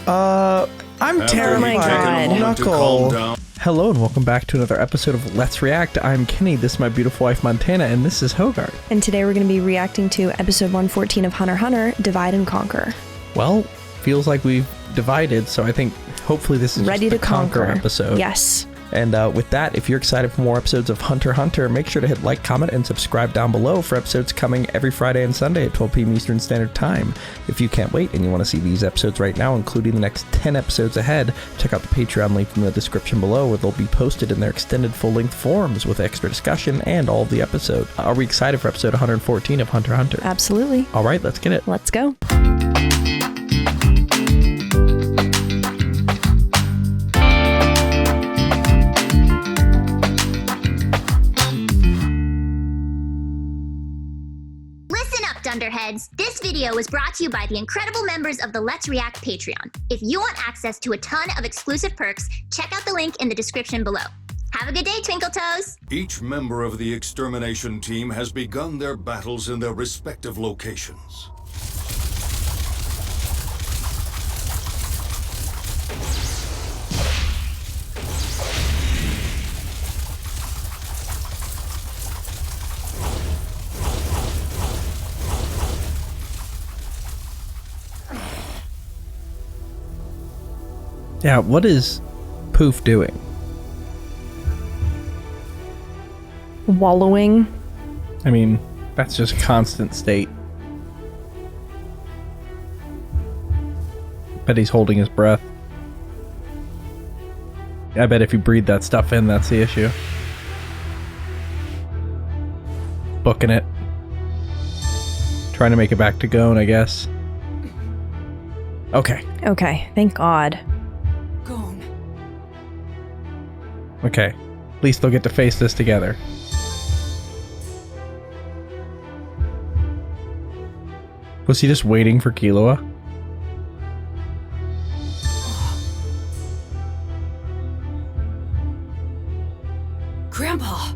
I'm terrified. Oh my God. Knuckle. Hello and welcome back to another episode of Let's React. I'm Kenny, this is my beautiful wife Montana, and this is Hogarth. And today we're going to be reacting to episode 114 of HunterxHunter, Divide and Conquer. Well, feels like we've divided, so I think hopefully this is Ready just to the conquer episode. Yes. And with that, if you're excited for more episodes of HunterxHunter, make sure to hit like, comment, and subscribe down below for episodes coming every Friday and Sunday at 12 p.m. Eastern Standard Time. If you can't wait and you want to see these episodes right now, including the next 10 episodes ahead, check out the Patreon link in the description below, where they'll be posted in their extended full-length forms with extra discussion and all of the episode. Are we excited for episode 114 of HunterxHunter? Absolutely. All right, let's get it. Let's go. Dunderheads, this video was brought to you by the incredible members of the Let's React Patreon. If you want access to a ton of exclusive perks, check out the link in the description below. Have a good day, Twinkle Toes! Each member of the extermination team has begun their battles in their respective locations. Yeah, what is Poof doing? Wallowing. I mean, that's just a constant state. Bet he's holding his breath. I bet if you breathe that stuff in, that's the issue. Booking it. Trying to make it back to Gone, I guess. Okay. Okay, thank God. Okay. At least they'll get to face this together. Was he just waiting for Killua? Grandpa!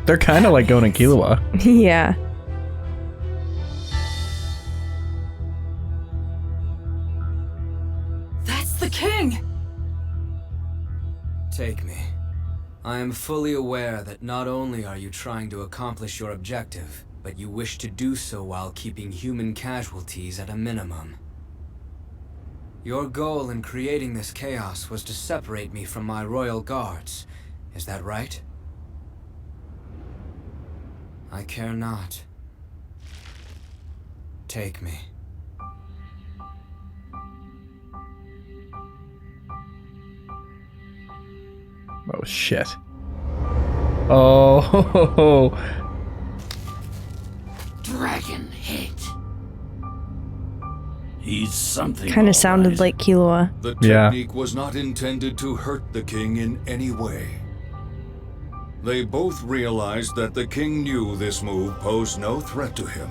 They're kind of like Gon and Killua. Yeah. That's the king! Take me. I am fully aware that not only are you trying to accomplish your objective, but you wish to do so while keeping human casualties at a minimum. Your goal in creating this chaos was to separate me from my royal guards. Is that right? I care not. Take me. Oh shit. Oh. Dragon hate. He's something. Kind of sounded like Killua. The technique was not intended to hurt the king in any way. They both realized that the king knew this move posed no threat to him.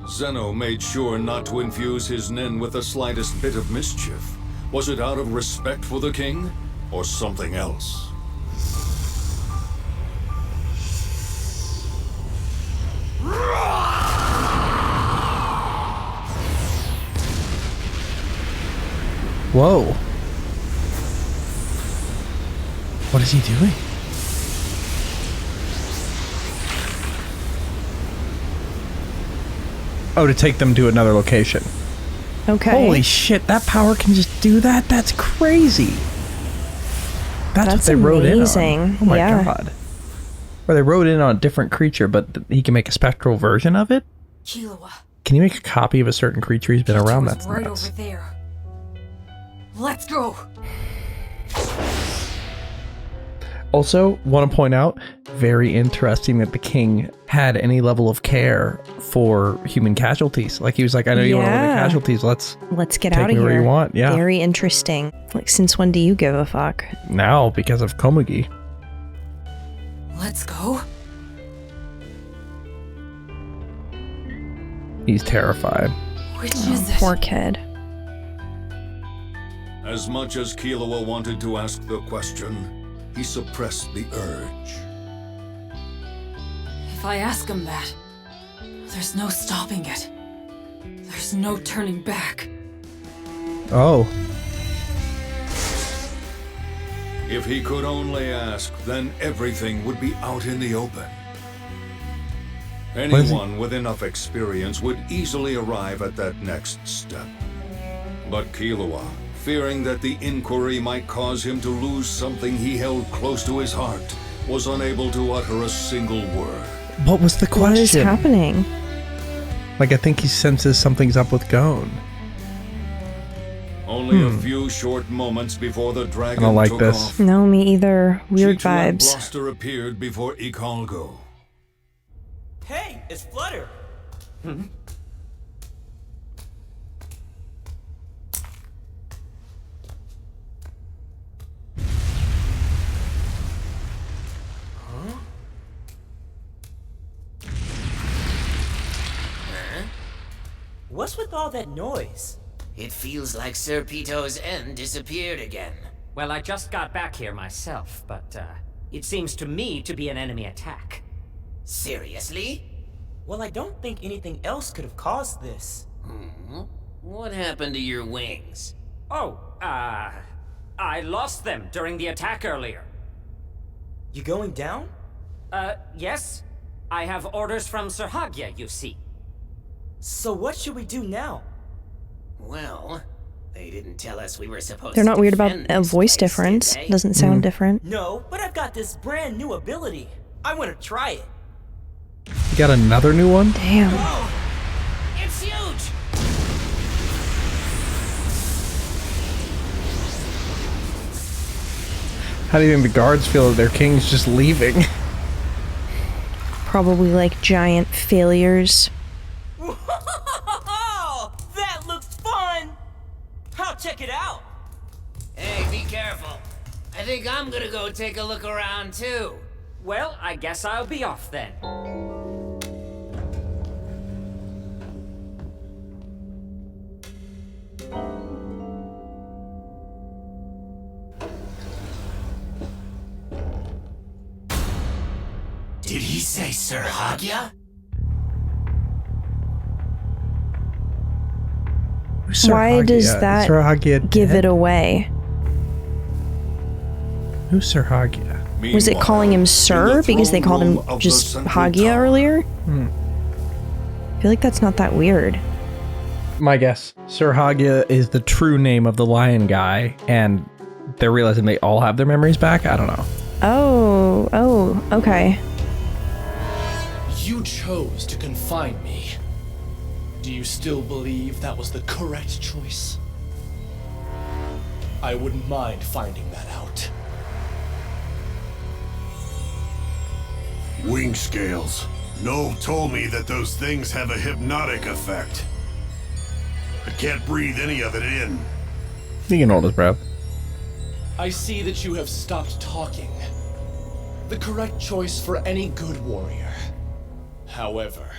Zeno made sure not to infuse his Nen with the slightest bit of mischief. Was it out of respect for the king? Or something else? Whoa. What is he doing? Oh, to take them to another location. Okay. Holy shit, that power can just do that? That's crazy. That's what they wrote amazing. in on. Oh my Yeah. god. Or they wrote in on a different creature, but he can make a spectral version of it? Killua. Can he make a copy of a certain creature he's been around? That's right nuts. over there. Let's go. Also, want to point out, very interesting that the king had any level of care for human casualties. Like, he was like, I know you want to limit casualties, let's get take out of me here. where you want. Yeah. Very interesting. Like, since when do you give a fuck? Now, because of Komugi. Let's go. He's terrified. Which is it? Poor kid. As much as Killua wanted to ask the question, he suppressed the urge. If I ask him that, there's no stopping it. There's no turning back. Oh. If he could only ask, then everything would be out in the open. Anyone with enough experience would easily arrive at that next step. But Killua, fearing that the inquiry might cause him to lose something he held close to his heart, was unable to utter a single word. What was the question? What is happening? Like, I think he senses something's up with Gon. Only a few short moments before the dragon I don't like took this. off, No, me either. Weird Chichu and vibes. Blaster appeared before Ikalgo. Hey, it's Flutter. What's with all that noise? It feels like Sir Pito's end disappeared again. Well, I just got back here myself, but it seems to me to be an enemy attack. Seriously? Well, I don't think anything else could have caused this. What happened to your wings? Oh, I lost them during the attack earlier. You going down? Yes. I have orders from Sir Hagya, you see. So what should we do now? Well, they didn't tell us we were supposed They're to not weird about defend a this voice place, difference. did they? Doesn't sound different. No, but I've got this brand new ability. I want to try it. You got another new one? Damn. It's huge! How do you think the guards feel that their king's just leaving? Probably like giant failures. Whoa! That looks fun! I'll check it out. Hey, be careful. I think I'm gonna go take a look around too. Well, I guess I'll be off then. Did he say Sir Hagya? Sir Why does Hagya? that Sir Hagya give dead? it away? Who's Sir Hagya? Was it calling him Sir because they called him just Hagya earlier? I feel like that's not that weird. My guess. Sir Hagya is the true name of the lion guy, and they're realizing they all have their memories back? I don't know. Oh, okay. You chose to confine me. Do you still believe that was the correct choice? I wouldn't mind finding that out. Wing scales. Nove told me that those things have a hypnotic effect. I can't breathe any of it in. He can hold his breath. I see that you have stopped talking. The correct choice for any good warrior. However,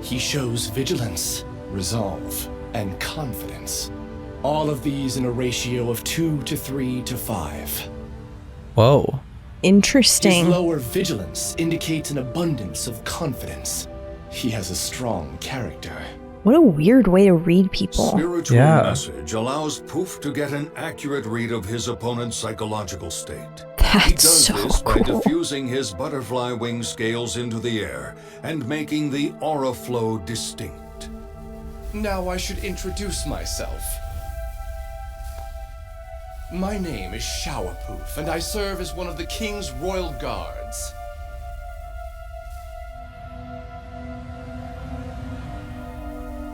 he shows vigilance, resolve, and confidence. All of these in a ratio of 2 to 3 to 5. Whoa. Interesting. His lower vigilance indicates an abundance of confidence. He has a strong character. What a weird way to read people. Spiritual Yeah. message allows Poof to get an accurate read of his opponent's psychological state. He That's does so this by cool. diffusing his butterfly wing scales into the air and making the aura flow distinct. Now I should introduce myself. My name is Showerpoof, and I serve as one of the King's Royal Guards.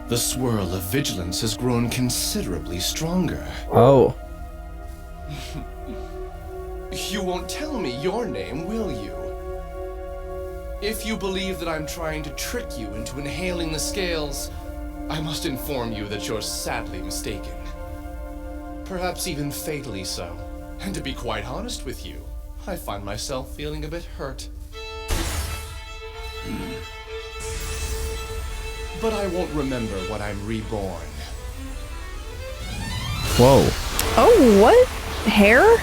The swirl of vigilance has grown considerably stronger. Oh. You won't tell me your name, will you? If you believe that I'm trying to trick you into inhaling the scales, I must inform you that you're sadly mistaken. Perhaps even fatally so. And to be quite honest with you, I find myself feeling a bit hurt. But I won't remember when I'm reborn. Whoa. Oh, what? Hair?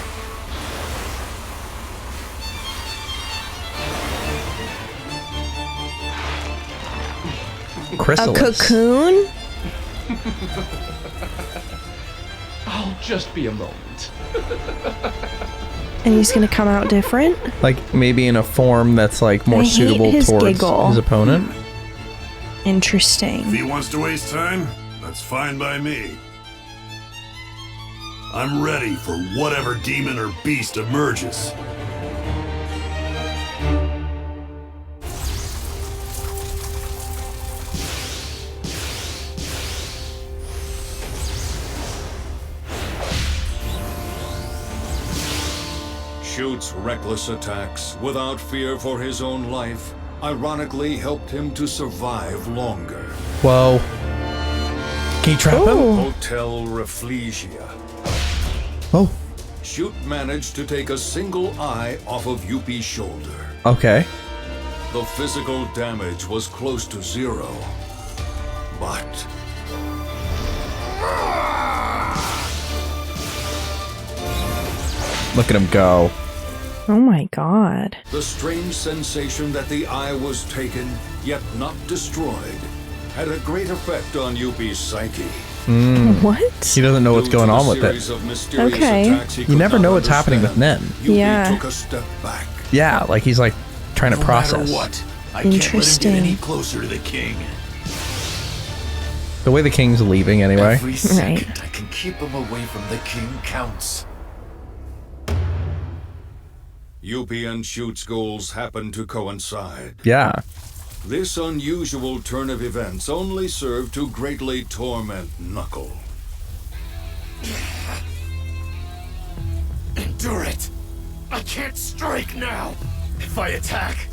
chrysalis. cocoon? I'll just be a moment. And he's gonna come out different? Like maybe in a form that's like more I hate suitable his towards giggle. his opponent. Interesting. If he wants to waste time, that's fine by me. I'm ready for whatever demon or beast emerges. Shoot's reckless attacks, without fear for his own life, ironically helped him to survive longer. Whoa. Can you trap him? Hotel Reflegia. Oh. Shoot managed to take a single eye off of Yuppie's shoulder. Okay. The physical damage was close to zero, but... Look at him go. Oh my god. The strange sensation that the eye was taken, yet not destroyed, had a great effect on Yuppie's psyche. What? He doesn't know what's going on with it. Okay. You never know what's happening with Nen. Yeah. Took a step back. Yeah, like he's like trying to process. What? I can't let him Interesting. get any closer to the king. The way the king's leaving anyway. Every second Right. I can keep him away from the king counts. Yuppie and Shoot's goals happened to coincide. Yeah. This unusual turn of events only served to greatly torment Knuckle. Endure it! I can't strike now! If I attack,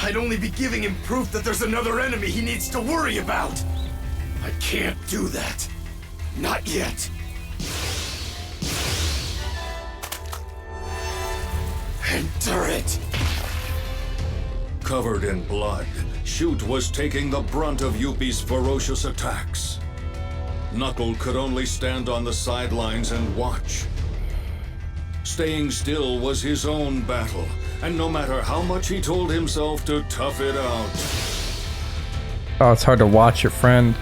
I'd only be giving him proof that there's another enemy he needs to worry about! I can't do that. Not yet. Endure it! Covered in blood, Shoot was taking the brunt of Yuppie's ferocious attacks. Knuckle could only stand on the sidelines and watch. Staying still was his own battle, and no matter how much he told himself to tough it out... Oh, it's hard to watch your friend.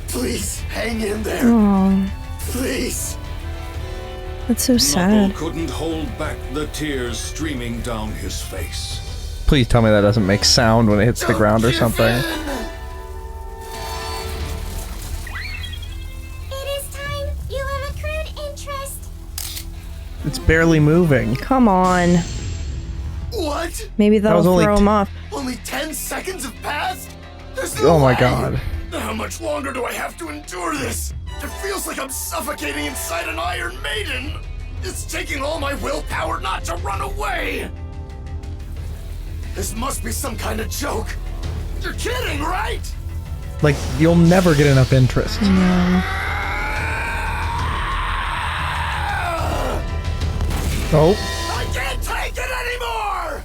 Please, hang in there! Oh, Please! that's so sad. Knuckle couldn't hold back the tears streaming down his face. Please tell me that doesn't make sound when it hits the ground or something. It is time. You have accrued interest. It's barely moving. Come on. What? Maybe that'll was only throw him off. Only 10 seconds have passed? There's no Oh my way. god. How much longer do I have to endure this? It feels like I'm suffocating inside an Iron Maiden. It's taking all my willpower not to run away. This must be some kind of joke. You're kidding, right? Like, you'll never get enough interest. Oh. I can't take it anymore!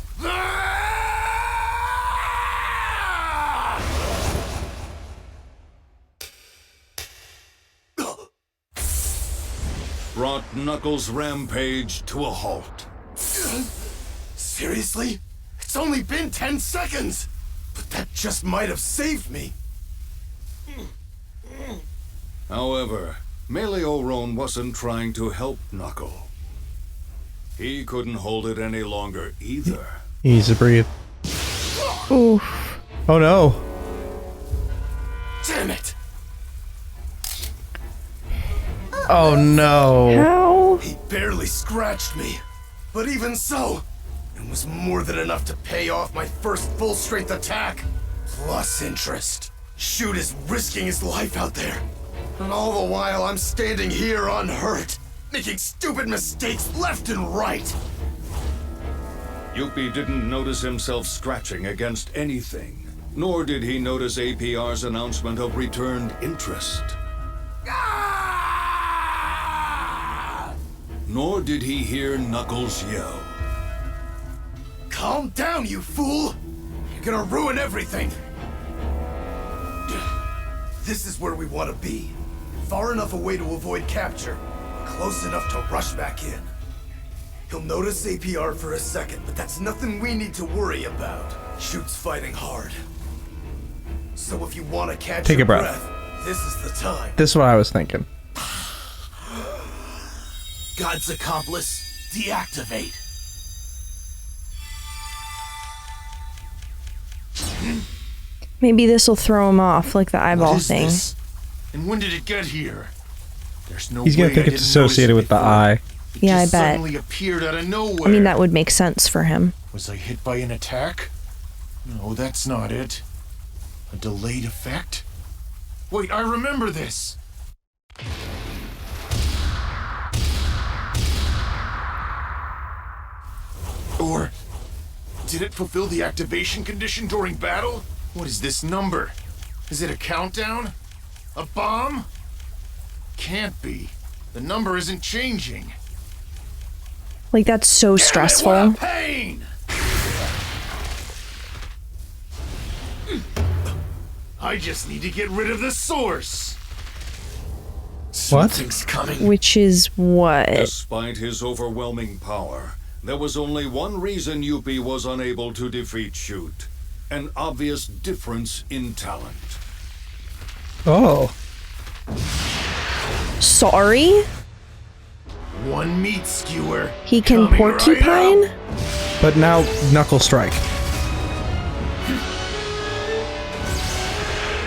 Brought Knuckles' rampage to a halt. Seriously? It's only been 10 seconds! But that just might have saved me. However, Meleoron wasn't trying to help Knuckle. He couldn't hold it any longer either. Easy to breathe. Oof. Oh no. Damn it! Oh no. How? He barely scratched me. But even so, it was more than enough to pay off my first full-strength attack. Plus interest. Shoot is risking his life out there. And all the while I'm standing here unhurt, making stupid mistakes left and right. Yuppie didn't notice himself scratching against anything, nor did he notice APR's announcement of returned interest. Nor did he hear Knuckles yell. Calm down, you fool! You're gonna ruin everything! This is where we want to be. Far enough away to avoid capture, close enough to rush back in. He'll notice APR for a second, but that's nothing we need to worry about. Shoot's fighting hard. So if you want to catch Take your a breath. this is the time. This is what I was thinking. God's accomplice, deactivate. Maybe this will throw him off, like the eyeball thing. This? And when did it get here? There's no He's gonna way think I it's didn't associated notice with the before. eye. It Yeah, I just bet. suddenly appeared out of nowhere. I mean, that would make sense for him. Was I hit by an attack? No, that's not it. A delayed effect? Wait, I remember this! Or did it fulfill the activation condition during battle? What is this number? Is it a countdown? A bomb? Can't be. The number isn't changing. Like, that's so stressful. What a pain! I just need to get rid of the source. What? Something's coming. Which is what? Despite his overwhelming power, there was only one reason Yuppie was unable to defeat Shoot. An obvious difference in talent. Oh. Sorry? One meat skewer. He can coming porcupine? right up. But now Knuckle Strike.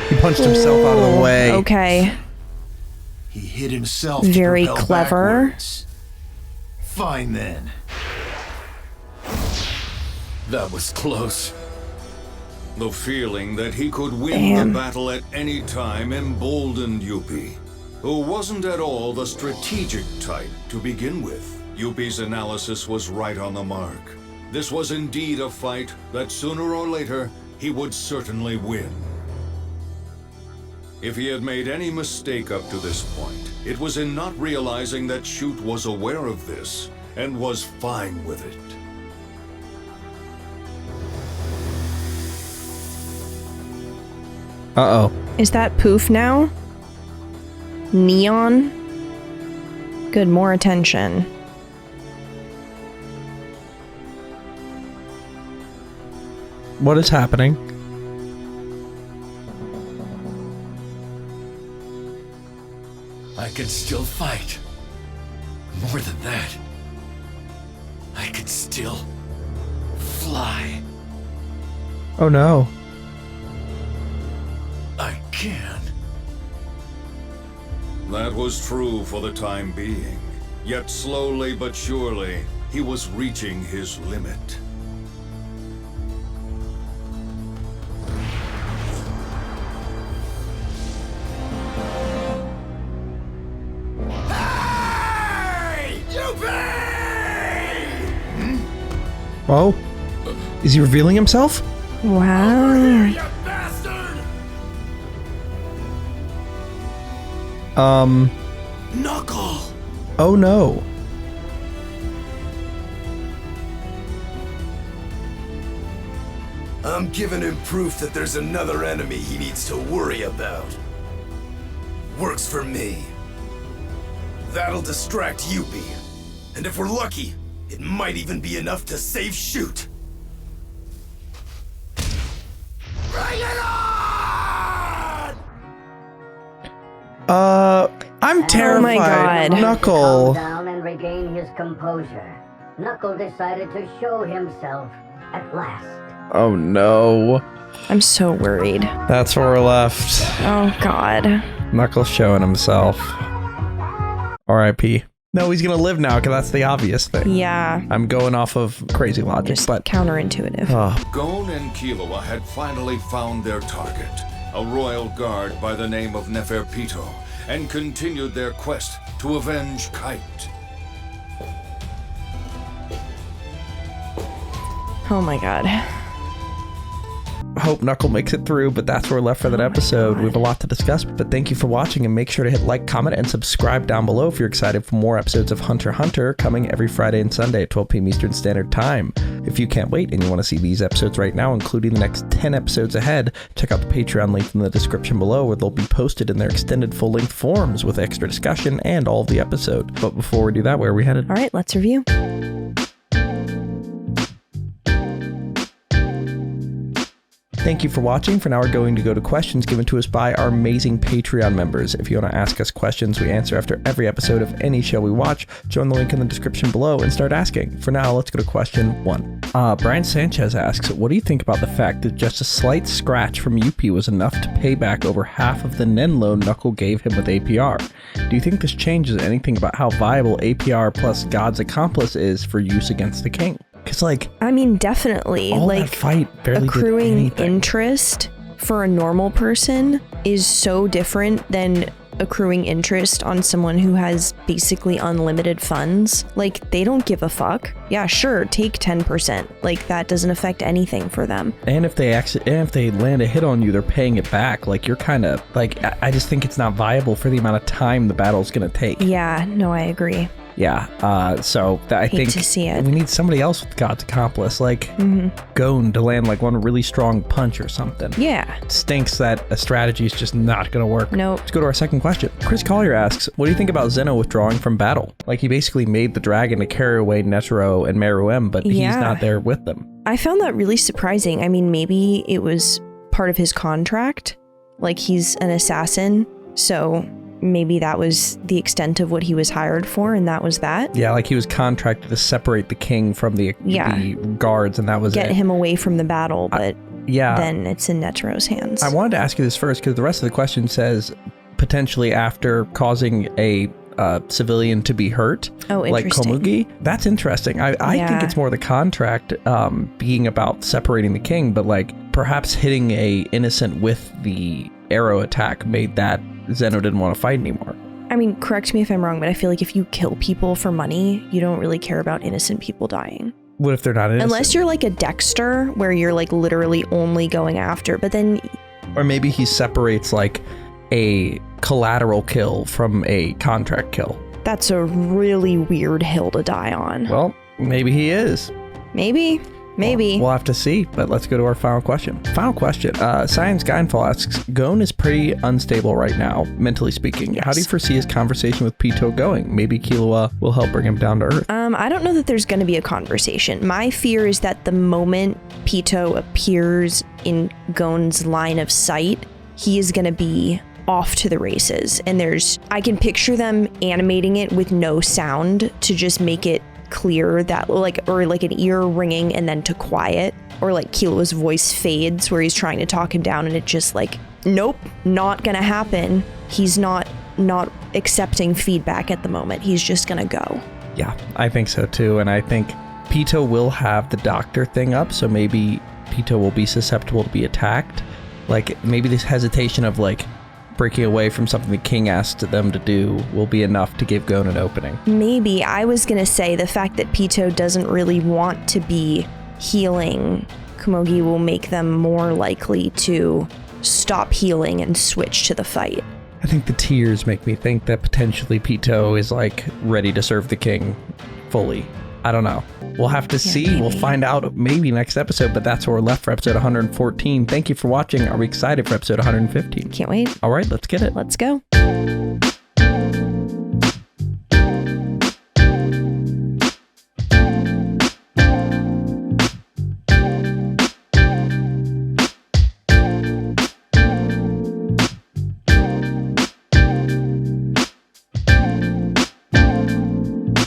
He punched himself out of the way. Okay. He hit himself. Very to propel clever. backwards. Fine then. That was close. The feeling that he could win Damn. the battle at any time emboldened Yuppie, who wasn't at all the strategic type to begin with. Yuppie's analysis was right on the mark. This was indeed a fight that sooner or later he would certainly win. If he had made any mistake up to this point, it was in not realizing that Shoot was aware of this and was fine with it. Uh-oh. Is that poof now? Neon? Good, more attention. What is happening? I can still fight. More than that, I can still fly. Oh no. I can. That was true for the time being. Yet slowly but surely, he was reaching his limit. Hey! Yuppie! Oh? Is he revealing himself? Wow. You bastard! Knuckle! Oh no. I'm giving him proof that there's another enemy he needs to worry about. Works for me. That'll distract Yuppie. And if we're lucky, it might even be enough to save Shoot. Bring it on! I'm terrified. Oh my God. Calm Knuckle. down and regain his composure. Knuckle decided to show himself at last. Oh no. I'm so worried. That's where we're left. Oh God. Knuckles showing himself. R.I.P. No, he's gonna live now, because that's the obvious thing. Yeah. I'm going off of crazy logic, Just but... counterintuitive. Gon and Killua had finally found their target, a royal guard by the name of Neferpito, and continued their quest to avenge Kite. Oh my God. Hope Knuckle makes it through, but that's where we're left for that episode. We have a lot to discuss, but thank you for watching, and make sure to hit like, comment, and subscribe down below if you're excited for more episodes of Hunter x Hunter coming every Friday and Sunday at 12 p.m. Eastern Standard Time. If you can't wait and you want to see these episodes right now, including the next 10 episodes ahead, check out the Patreon link in the description below, where they'll be posted in their extended full-length forms with extra discussion and all of the episode. But before we do that, where are we headed? All right, let's review. Thank you for watching. For now, we're going to go to questions given to us by our amazing Patreon members. If you want to ask us questions we answer after every episode of any show we watch, join the link in the description below and start asking. For now, let's go to question 1. Brian Sanchez asks, what do you think about the fact that just a slight scratch from UP was enough to pay back over half of the Nen loan Knuckle gave him with APR? Do you think this changes anything about how viable APR plus God's Accomplice is for use against the king? Because, like, I mean, definitely, all like, that fight barely accruing did anything. interest for a normal person is so different than accruing interest on someone who has basically unlimited funds. Like, they don't give a fuck. Yeah, sure, take 10%. Like, that doesn't affect anything for them. And if they land a hit on you, they're paying it back. Like, you're kind of like, I just think it's not viable for the amount of time the battle's gonna take. Yeah, no, I agree. Yeah, so I think to see it. we need somebody else with God's Accomplice, like Gon, to land like one really strong punch or something. Yeah. It stinks that a strategy is just not going to work. Nope. Let's go to our second question. Chris Collier asks, what do you think about Zeno withdrawing from battle? Like, he basically made the dragon to carry away Netero and Meruem, but he's not there with them. I found that really surprising. I mean, maybe it was part of his contract. Like, he's an assassin, so maybe that was the extent of what he was hired for, and that was that. Yeah, like he was contracted to separate the king from the guards, and that was Get it. him away from the battle, but then it's in Netero's hands. I wanted to ask you this first, because the rest of the question says, potentially after causing a civilian to be hurt, like Komugi. That's interesting. I think it's more the contract being about separating the king, but like perhaps hitting a innocent with the arrow attack made that Zeno didn't want to fight anymore. I mean, correct me if I'm wrong, but I feel like if you kill people for money, you don't really care about innocent people dying. What if they're not innocent? Unless you're like a Dexter, where you're like literally only going after, but then... Or maybe he separates like a collateral kill from a contract kill. That's a really weird hill to die on. Well, maybe he is. Maybe. We'll have to see, but let's go to our final question. Science Guynefall asks, Gon is pretty unstable right now, mentally speaking. Yes. How do you foresee his conversation with Pito going? Maybe Killua will help bring him down to earth. I don't know that there's going to be a conversation. My fear is that the moment Pito appears in Gon's line of sight, he is going to be off to the races. And I can picture them animating it with no sound to just make it clear that or an ear ringing and then to quiet, or like Killua's voice fades where he's trying to talk him down and it just like, nope, not gonna happen. He's not accepting feedback at the moment. He's just gonna go. Yeah, I think so too. And I think Pito will have the doctor thing up, so maybe Pito will be susceptible to be attacked. Like maybe this hesitation of like breaking away from something the king asked them to do will be enough to give Gon an opening. Maybe. I was gonna say the fact that Pito doesn't really want to be healing Komugi will make them more likely to stop healing and switch to the fight. I think the tears make me think that potentially Pito is like ready to serve the king fully. I don't know. We'll have to see. Maybe. We'll find out maybe next episode, but that's where we're left for episode 114. Thank you for watching. Are we excited for episode 115? Can't wait. All right, let's get it. Let's go.